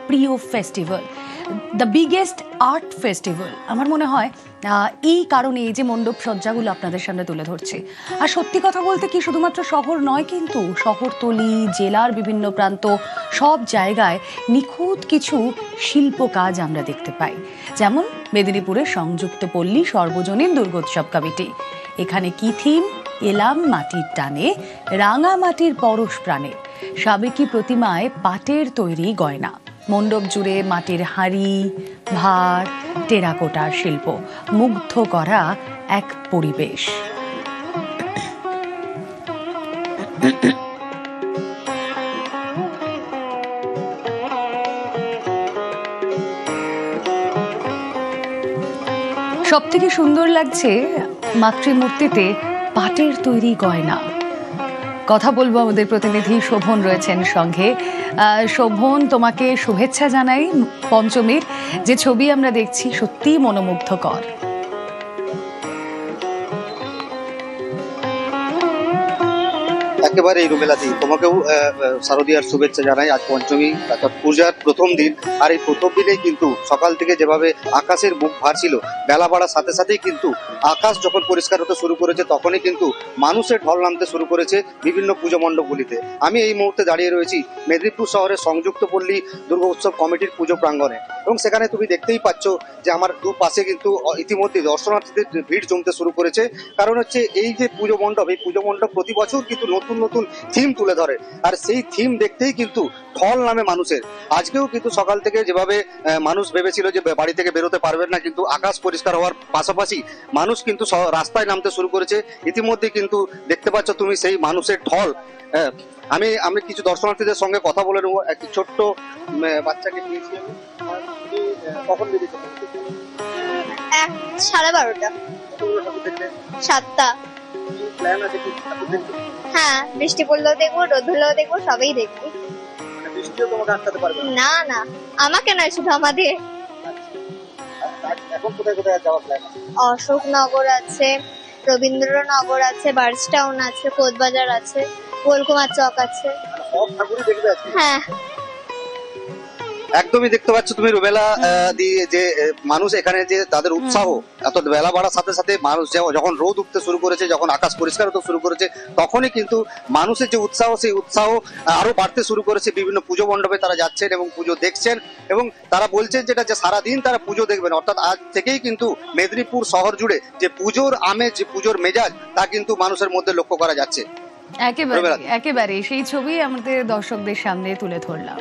প্রিয় festival, the biggest art festival. আমার মনে হয় এই কারণে এই যে মণ্ডপ সজ্জাগুলো আপনাদের সামনে তুলে ধরছে। আর সত্যি কথা বলতে কি শুধুমাত্র শহর নয়, কিন্তু শহরতলি, জেলার বিভিন্ন প্রান্ত, সব জায়গায় নিখুঁত কিছু শিল্প কাজ আমরা দেখতে পাই। যেমন মেদিনীপুরের সংযুক্ত পল্লী সর্বজনীন দুর্গোৎসব কমিটি। এখানে কি থিম? এলাম মাটির টানে, রাঙা মাটির পরশ প্রাণে। সাবেকি প্রতিমায় পাটের তৈরি গয়না, মণ্ডপ জুড়ে মাটির হাঁড়ি, ভাঁড়, টেরাকোটার শিল্প, মুগ্ধ করা এক পরিবেশ। সব থেকে সুন্দর লাগছে মাতৃমূর্তিতে পাটের তৈরি গয়না। কথা বলবো, আমাদের প্রতিনিধি শোভন রয়েছেন সঙ্গে। শোভন, তোমাকে শুভেচ্ছা জানাই পঞ্চমীর। যে ছবি আমরা দেখছি সত্যিই মনোমুগ্ধকর। একেবারেই রুমেলাদি, তোমাকেও শারদীয়ার শুভেচ্ছা জানাই। আজ পঞ্চমী, অর্থাৎ পূজার প্রথম দিন। আর এই প্রথম দিনেই কিন্তু সকাল থেকে যেভাবে আকাশের মুখ ভারছিল, বেলা বাড়ার সাথে সাথেই কিন্তু আকাশ যখন পরিষ্কার হতে শুরু করেছে তখনই কিন্তু মানুষের ঢল নামতে শুরু করেছে বিভিন্ন পুজো মণ্ডপগুলিতে। আমি এই মুহূর্তে দাঁড়িয়ে রয়েছি মেদিনীপুর শহরের সংযুক্ত পল্লী দুর্গা উৎসব কমিটির পুজো প্রাঙ্গণে, এবং সেখানে তুমি দেখতেই পাচ্ছ যে আমার দুপাশে কিন্তু ইতিমধ্যে দর্শনার্থীদের ভিড় জমতে শুরু করেছে। কারণ হচ্ছে এই যে পুজো মণ্ডপ, এই পুজো মণ্ডপ প্রতি বছর কিন্তু নতুন নতুন থিম তুলে ধরে, আর সেই থিম দেখতেই কিন্তু ঢল নামে মানুষের। আজকেও কিন্তু সকাল থেকে যেভাবে মানুষ ভেবেছিল যে বাড়ি থেকে বেরোতে পারবেন না, কিন্তু আকাশ পরিষ্কার হওয়ার পাশাপাশি মানুষ কিন্তু রাস্তায় নামতে শুরু করেছে। ইতিমধ্যে কিন্তু দেখতে পাচ্ছ তুমি সেই মানুষের ঢল। আমি কিছু দর্শনার্থীদের সঙ্গে কথা বলে নেবো। একটি ছোট্ট বাচ্চাকে পেয়েছি। কখন বেরিয়েছে? 12:30। 7টা। হ্যাঁ, বৃষ্টি পড়লেও দেখবো, রোদ হলেও দেখবো, সবই দেখবো। বৃষ্টিও তোমাকে আটকাতে পারবে না না, আমাকে নয়, শুধু আমাদের। এখন কোথায় কোথায় যাওয়ার প্ল্যান আছে? অশোকনগর আছে, রবীন্দ্রনগর আছে, বার্চটাউন আছে, কোচবাজার আছে, গোলকুমার চক আছে। সব ঠাকুরই দেখবে আজকে? হ্যাঁ, একদমই দেখতে পাচ্ছ তুমি রুবেলা দিয়ে যে মানুষ এখানে যে তাদের উৎসাহ, এত বেলা বাড়ার সাথে সাথে মানুষ যখন রোদ উঠতে শুরু করেছে, যখন আকাশ পরিষ্কার হতে শুরু করেছে, তখনই কিন্তু মানুষের যে উৎসাহ, সেই উৎসাহ আরো বাড়তে শুরু করেছে। বিভিন্ন পুজো মণ্ডপে তারা যাচ্ছেন এবং পুজো দেখছেন, এবং তারা বলছেন যেটা যে সারাদিন তারা পুজো দেখবেন। অর্থাৎ আজ থেকেই কিন্তু মেদিনীপুর শহর জুড়ে যে পুজোর আমেজ, যে পুজোর মেজাজ, তা কিন্তু মানুষের মধ্যে লক্ষ্য করা যাচ্ছে। একেবারে সেই ছবি আমাদের দর্শকদের সামনে তুলে ধরলাম।